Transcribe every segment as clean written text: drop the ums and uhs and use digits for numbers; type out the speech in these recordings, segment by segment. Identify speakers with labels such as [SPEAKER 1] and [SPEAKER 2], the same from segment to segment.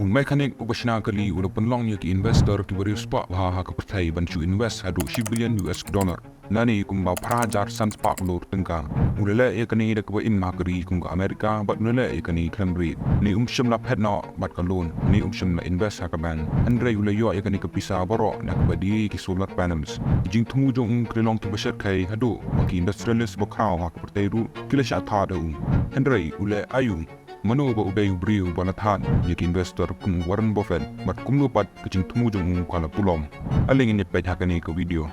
[SPEAKER 1] Mechanik ubashna kali ula penlong ki investor ki beri SPah ha ka pertai bancu invest hadu $1 billion. Nani kumba prajar sans pak lor tengkang. Ulele ekani dak ba in magri kumga Amerika bat ulele ekani klamri. Ni umshim la pedna bat kalon. Ni umshim la invest ha ka ban. Andre ule yo ekani ka pisa baro nak badi ki solar panels. Jing tumu jong krelong tu bashar kai hadu baki industrialist bokau ha ka pertai ru kila sha tha da Andre ule ayu Mano ba ubay ubriu banathan yaki investor kung Warren Buffett mat kumlupat kacing tumujung kala pulom. Alingin ni pet hakani ka video.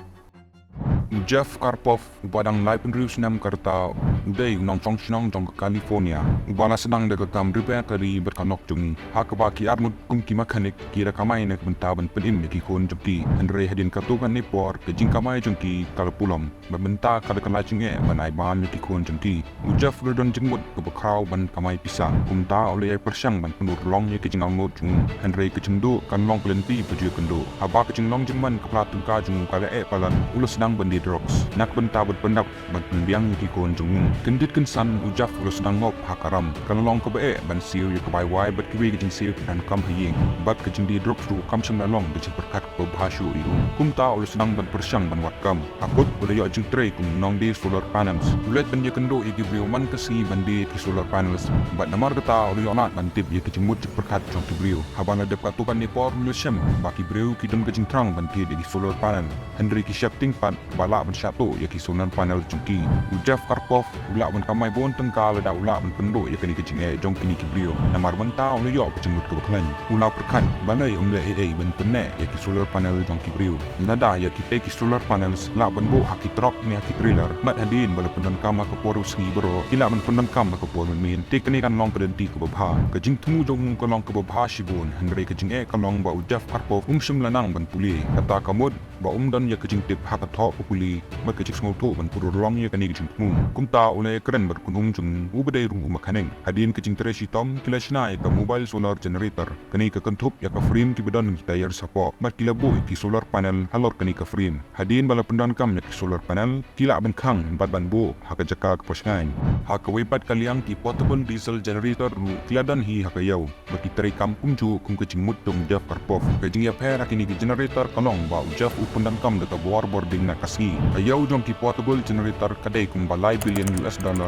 [SPEAKER 1] Jeff Karpov ubadang live news nam karta uday unang functionang jong California ubala sedang daga kam repair kari berkanok jung hakaba ki armut kum ki Mechanik kira kamai nak bentaban penim yaki kon jengki andre hadin katukan ni por ke jing kamai jengki kala pulom benta kala kala jinge banai ban yaki kon jengki Jeff redon jengmut ke bekau ban kamai pisa kumta oleh persyang ban penur long yaki jing angot jung andre ke jengdo kan long pelenti peju kendo haba ke jing long jengman ke platun ka jung kala palan ulus sedang bendi drugs nak benta berpendap ban penbiang yaki kon jung kendit kensan ujaf ulus sedang ngop hakaram kan long ke be ban siu yaki bai wai bat kiwi ke jing siu dan kam haying bat ke jing di drugs ru kam sem long be jing Pyrkhat ko bhashu iu kumta ulus sedang ban persyang ban wat kam akut ule yo jing tre kum nong di solar panels ulet ban ye kendo igi brio man kasi ban di ki solar panels bat namar kata ule yo nat ban tip ye ke jing mut Pyrkhat jong ki brio habana de katukan ni por lu sem baki brio ki dum ke jing trang ban ti di solar panel Henry ki shifting pan bala ban satu ye ki solar panel jengki Jeff Karpov ula ban kamai bon tengkal da ula ban pendo ye kini ke jing jong kini ki brio namar ban ta ule yo ke jing mut ke klan ula Pyrkhat banai umle ban penne ye ki solar panel jong ki brio nada ye ki ki solar panels la ban bo haki truck ni haki trailer mat hadin bala pendan kama ke poru sengi bro kila ban pendan kam ke poru min tekni kan long pedenti ke babha ke jing tumu jong ke long ke babha SHIBUN Henry ke jing ke long ba Jeff Karpov shim lanang ban puli kata kamud ba dan ye ke Jingtip haka Thok puli mat ke jing to ban puru long ye kan jing tumu kumta ule keren ber kunung jung ubadai ru Mechanik hadin ke jing treshi tom kila shna ke mobile solar generator kani ke kentup ya ke frame ki bedan kita yar support mat kila bo ki solar panel halor kani ke frame hadin bala pendan kam ya ki solar panel kila ban khang bat ban bo haka jaka ke posngan haka webat kaliang ki portable diesel generator ru kila dan hi haka yau baki trai kam kumju kum ke jing mut dong Jeff Karpov ke jing ya pera kini ki generator kalong ba Jeff pendan kam de boarding na kasi ayau jong ki portable generator kadai kum balai $1 billion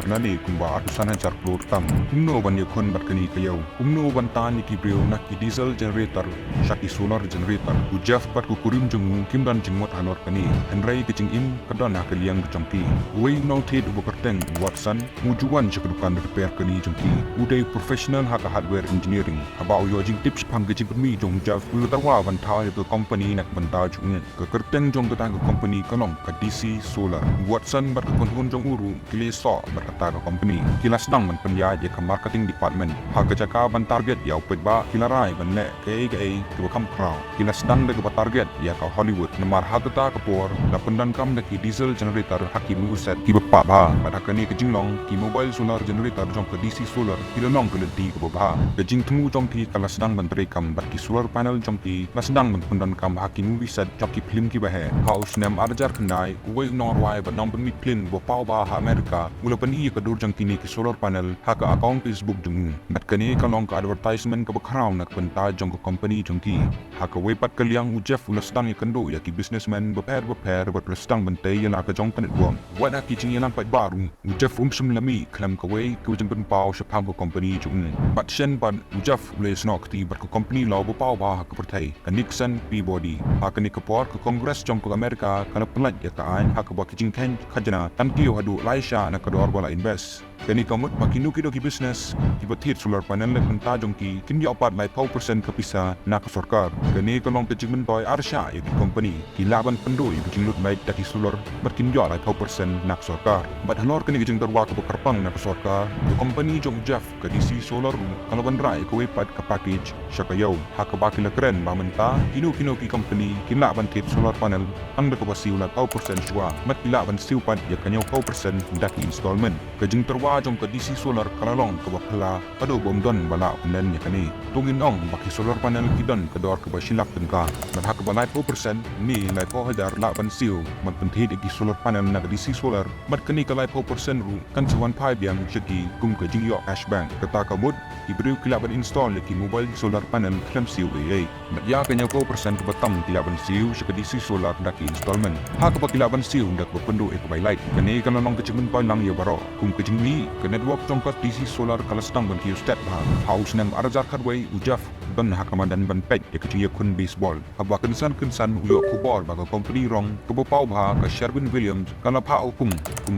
[SPEAKER 1] nani kum ba atusan hancar plor tam kumno ban ye khon bat kani ke yau kumno ban tan ki brio na ki diesel generator shaki solar generator Jeff bat ku kurim jung kim dan jing mot halor kani henrai ke jing im kadon ha kaliang jongki wei no ted ubo kerteng watson mujuan chekdukan repair kani jongki udai professional ha hardware engineering aba yo jing tips pam ke jing mi jong Jeff ulu tarwa ban thai ke company nak ban ta jung ke kerteng jong ke tang company kalong ke DC solar watson bat ke kon jong uru kili so bat kata ke company kila sedang ban penja je ke marketing department ha ke jaka ban target ya upet ba kila rai ban le ke kam crown kila sedang de ke target ya ke Hollywood namar ha ta ke por la pendan kam de ki diesel generator hakim uset ki bapa ba pada kani ke jinglong ki mobile solar generator jong ke DC solar kila nong ke lenti ke ba ke jing temu jong ki kala sedang ban tre kam bat ki solar panel jong ki la sedang ban pendan kam hakim uset jong ki film ki ba he house nem arjar kendai wei nor wai ba nong mi plin bo pau ba ha America ula pani ke dur jong kini ki solar panel ha ka account Facebook jong bat kani ka long ka advertisement ka ba crown nak penta jong ko company jong ki ha ka wei pat kaliang Jeff ula sedang ye kendo ya ki businessman ba pair ba sedang bentai ya nak ka jong panet buang wat ki jing yang pat baru Jeff shim lami klam ka wei ku jong pen pau shapam ko company jong bat shen ban Jeff ule snok ti bat ko company law ba pau ba ha ka pertai ka Nixon Peabody ha ka ni ka por ka congress jong ko America kana pelat ya ka an ha ka ba ki jing kan khajana tan ki yo hadu laisha na ka dor bala invest kani kamut makinu ki doki business ki batit solar panel le penta jong ki kini opat lai 4% ka pisa na ka sarkar kani ka long ke jingmen toy arsha ya ki company ki laban pendo ya ki lut mai taki solar berkin jo lai 4% na ka sarkar bat halor kani ki jing darwa ka karpang na ka sarkar ki company jong Jeff ka DC solar kalau ban rai ka wepat ka package syaka yau ha ka bakil keren ba menta kino ki company ki laban tit solar panel ang nakabasiw na 10% siya mat pila ban siw pan ya kanyaw 10% daki installment kajing terwa jong ka DC solar kalalong kabakla ado bomdon bala unen ya kani tungin ong baki solar panel kidon kador ka basilak tengka mat hak balai 10% ni lai ko hadar la ban siw mat penthi di solar panel na DC solar mat kani ka lai 10% ru kan sawan pai biang syaki kum ka Jingjia Bashisha kata kabut ibriu kilaban install ki mobile solar panel klem siw ai mat ya kanyaw 10% ka batam kilaban siw syaka DC solar daki installment hak pa kilaban siw dak berpendu ek by light kani kan nong kecimen pa lang ya baro kum ka jingli ke network jongkat DC solar kalastang ban kiu step ha house nam arzar khadway ujaf ban hakamadan ban pet ya keciya kun baseball aba kensan uyo kubor baga company rong kebopau ba ka Sherwin Williams kana pa kum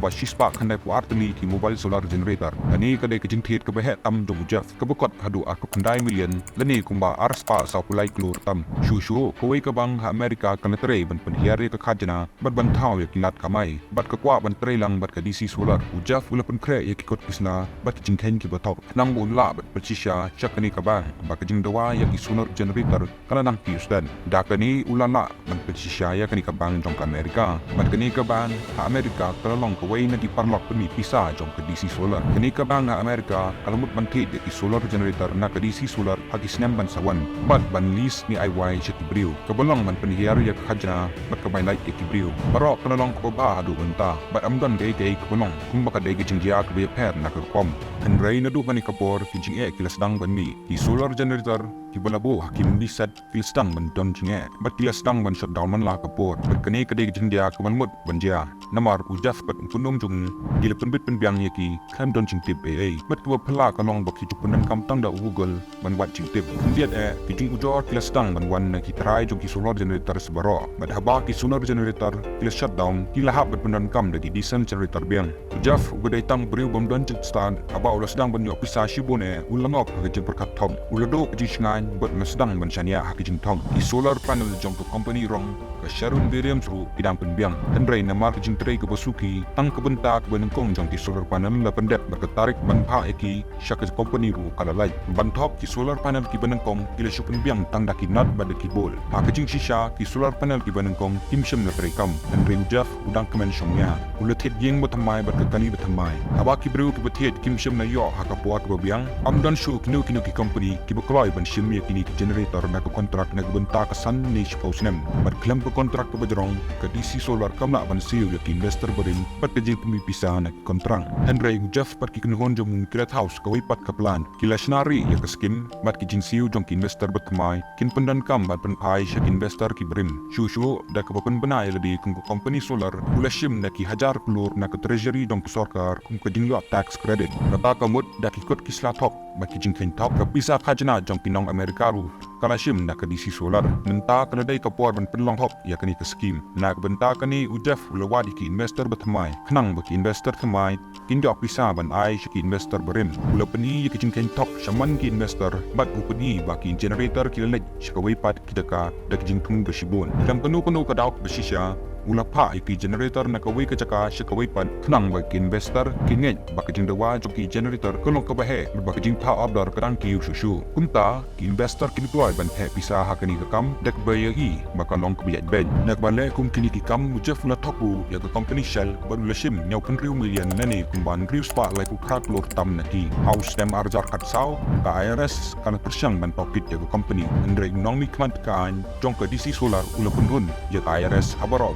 [SPEAKER 1] ba shispa khandai pu artni ki mobile solar generator ani kadai ke jingthit ke behe tam jong ujaf kebokot hadu aku khandai million lani kumba arspa sa pulai klur tam shu koi ka bang ha America kana tre ban penhiari ka khajna ban thau ya kilat kamai bat ka kwa ban tre lang bat ka DC solar ujaf ula pen kre ya kikot kisna bat jingthen ki batok nang bun la bat Bashisha chakani ka bang ba ka jingdawa ya ki solar generator kana nang ki stand da kani ulala ban Bashisha ya kani ka bang jong ka America bat kani ka bang ha America kala long ka way na di parlok pemi pisa jong ka DC solar kani ka bang ha America kalamut ban ki ya ki solar generator na ka DC solar hagi snem ban sawan bat ban lis ni IY chaki briu ka bolong ban penhiari ya ka khajna bat ka bailai ya ki briu barok kala long ko ba hadu banta bat amdon gay ka bolong kum ba ka dai ki jingjia ka be per na ka kom han rai na du bani kapor ki jinge ki lasdang ban mi ki solar generator ki balabo hakim di set ki lasdang ban don jinge bat ki lasdang ban shutdown man la kapor bat kane ka dai ki jingjia ka ban mut ban jia namar ujaf bat punum jung ki le penbit pen biang ye ki kham don jingtip ai bat ko phala ka long ba ki tupunan kam tang da google ban wat jingtip diet ki jing ujor ki lasdang ban wan na ki trai jong ki solar generator sebaro bat haba ki solar generator ki shutdown ki lahab bat pendan kam da ki diesel generator biang ujaf gudai tang briu bom don stand aba ulas dang ban yo pisa SHIBUN ulangok ka jing Pyrkhat thom ulado ji shngan bat masdang ban chania ha ki jing thong ki solar panel jong ko company rong ka Sherwin Williams ru idang pen biang dan rai na mar ki jing trei ka basuki tang ka benta ka ban kong jong ki solar panel la pendet ba ka tarik ban pha eki shaka company ru kala lai ban thok ki solar panel ki ban kong ki le shupun biang tang da ki not ba de ki bol ha ka jing shisha ki solar panel ki ban kong kim shem na trei kam dan rai ujaf udang kemen shongya ulat het yeng ba thamai ba ka kani ba thamai haba ki bru ki bathet kim shem na yo ha ka puat ba biang am don shu kinu ki company ki ba kloi ban shim ye kini generator na ka contract na benta ka san ni shposnem bat klem ko contract ka bajrong ka DC solar kam la ban siu ya ki investor barin bat ka jing pumi pisa na contract henry jeff pat ki kunhon jong kilat house ka wipat ka plan ki lashnari ya ka skim bat ki jing siu jong ki investor bat mai kin pendan kam bat pen pai sha investor ki brim shu da ka ban banai lebih kung company solar ula shim na ki hajar klur na ka treasury dong sarkar kum ka jing tax credit kata kamut da ki kot kisla thok ba ki jing thok ka pisa khajna jong pinong Amerika ru kala shim na ka DC solar menta ka dai ka por ban penlong thok ya kani ka scheme na ka benta kani udef ulawadi ki investor batmai khnang ba ki investor thamai kin dok pisa ban ai ki investor berim ula pani ki jing thok shaman ki investor bat upani ba ki generator ki lej shkawai pat ki daka dak jing thung ba SHIBUN kam kanu ka dauk Bashisha ula pa IP generator na kawai ka chaka shikawai pan khnang ba ki investor ki ngej ba ka jing dawa jo ki generator kolong ka ba he ba ka jing pa abdar karang ki shu kumta ki investor ki deploy ban he pisa ha kani ka kam dak ba yi ba ka long ka bi ben nak ba le kum kini ki kam mujef na thoku ya ka company shell ba la shim nyau kan riu million nani kum ban riu spa lai ku khat lor tam na ki house dem arjar khat saw ka IRS kan persyang ban pocket ya ka company andre nong mi kmat kan jong ka DC solar ula punun ya ka IRS habaro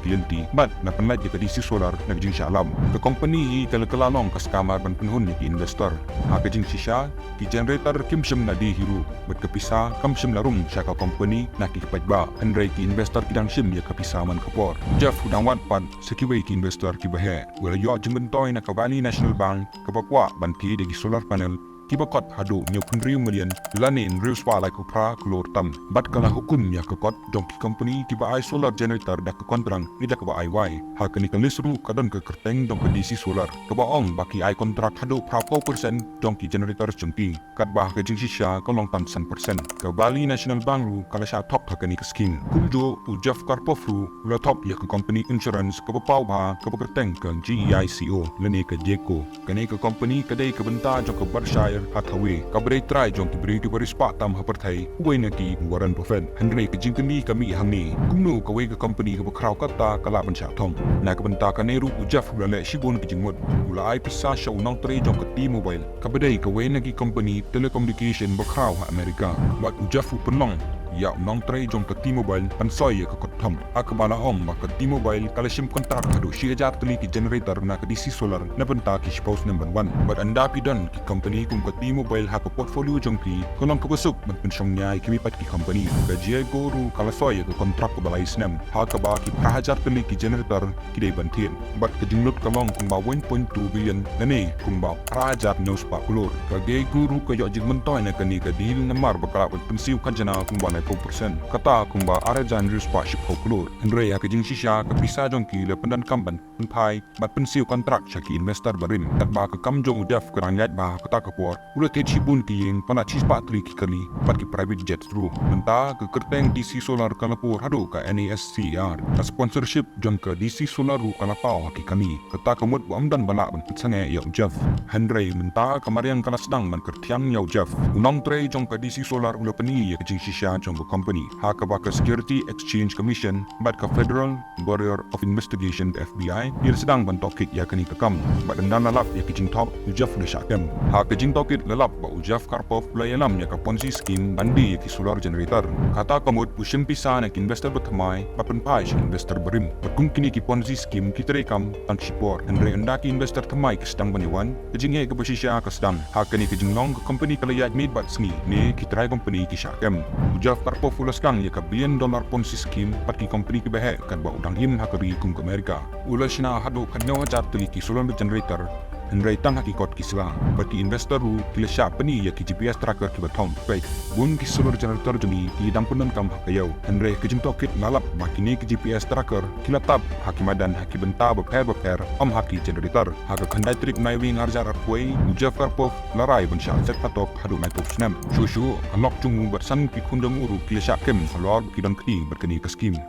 [SPEAKER 1] bat na penlat je ka DC solar na jing shalam ka company kala long ka skamar ban penhun ni investor ha ka jing shisha ki generator kim shim na di hiru bat ka pisa kam shim la rum sha ka company na ki pajba andre ki investor ki dang shim ya ka pisa man kapor jeff udang wat pan sekiwei ki investor ki bahe wala yo jing bentoy na ka Valley National Bank ka bakwa ban ki de ki solar panel kibakot hadu nyo punriu million lanin riu spa lai ko pra klor tam bat kala hukum ya kakot jong ki company kiba ai solar generator da ka kontrang ni da ka ba ai wai ha ka ni kan lisru kadon ka kerteng dong ka DC solar ka ba ong baki ai kontrak hadu pra 4% jong ki generator chungki kat ba ka jing shisha ka long tan 100% ka Valley National Bank ru kala sha top ka ni ka scheme kumjo u Jeff Karpofru la top ya ka company insurance ka ba pau ba ka ba kerteng ka GEICO lani ka Jeko ka ni ka company ka dai ka benta jong ka Berkshire share hathawe kabre try jong kibri ki baris pa tam haperthai uwe na ki waran profet hanre ke jingkani kami hamni kumnu kawe ka company ka kraw kata kala ban cha thong na ka banta ka neru ujaf le shibun ki jingmot ula ai pisa sha unang tre jong ka T-Mobile kabre kawe na ki company telecommunication ba kraw ha America ba ujaf penlong ya nong tre jong ka T-Mobile pansoi ka kotham akbala om ka T-Mobile kalashim kontrak hadu shiajar tuli ki generator na ka DC solar na banta ki spouse number 1 but anda pidan ki company kum ka T-Mobile ha ka portfolio jong ki kolong ka basuk man pensyong nyai ki pat ki company ka jego ru kalasoi ka kontrak ka balai snam ha ka ba ki prahajar tuli ki generator ki dei bantin but ka jingnut kalong kum ba 1.2 billion nani kum ba prahajar news pa kulur ka ge guru ka yo jigmentoi na kani ka deal na mar bakala pensiu kan jana kum ba 4% kata kumba arajan rispa ship hokulur Andre ya kejing shisha ka pisa jong ki le pendan kamban penpai bat pensiu kontrak syaki investor barim tak ba ka kamjong udaf kerang yat ba kata ka por ula ke shibun ki yeng pana chispa tri ki kali bat ki private jet through menta ke kerteng DC solar kalapur hadu ka NASCR ka sponsorship jong ka DC solar ru kalapau ki kami kata ka mut amdan bala ban sange ya ujaf Andre menta kamarian kala sedang man kertiang ya ujaf unang tre jong ka DC solar ula peni ya kejing shisha jong company haka baka Security Exchange Commission bat ka Federal Bureau of Investigation FBI dia sedang bantokit ya kini kekam bat dan lalap ya Jingtip ujaf le syakem haka Jingtip lalap ba ujaf karpov layalam ya ka Ponzi scheme bandi ya ki solar generator kata kamut pushim pisa na investor bertamai bapen pai investor berim batung kini ki Ponzi scheme kita rekam tan shipor andre anda ki investor tamai ke sedang baniwan Jingjia Bashisha ka sedang haka ni ke jinglong ke company kalayat mid bat sengi ni kita company ki syakem ujaf karpo fulas kang ya ka $1 billion Ponzi scheme pat ki company ki behe kan ba udang him hakari kum ke Amerika ula shina hadu kadno hajar tuli ki solar generator Henry tang hakikot ki sila bat ki investor ru ki lesha pani ya ki GPS tracker ki batom baik bun ki solar generator jumi ki dampunan kam hakayau Henry ki Jingtip lalap makini ki GPS tracker ki latab hakimadan hakibenta beper om haki generator haka khandai trik naiwing arjar arpoi ujaf karpov larai bensha set patop hadu mai top snam shushu unlock chung bersan ki kundang uru ki lesha kem salor ki dan ki berkeni ke skim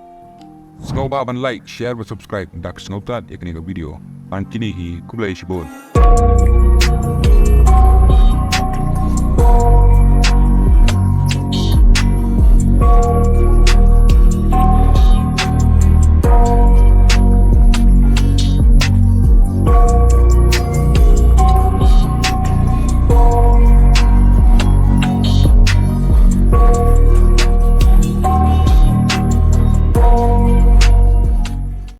[SPEAKER 1] Sengoba ban like, share dan subscribe dak sengotat ya kini ke video. Pan kini hi KHUBLEI SHIBUN.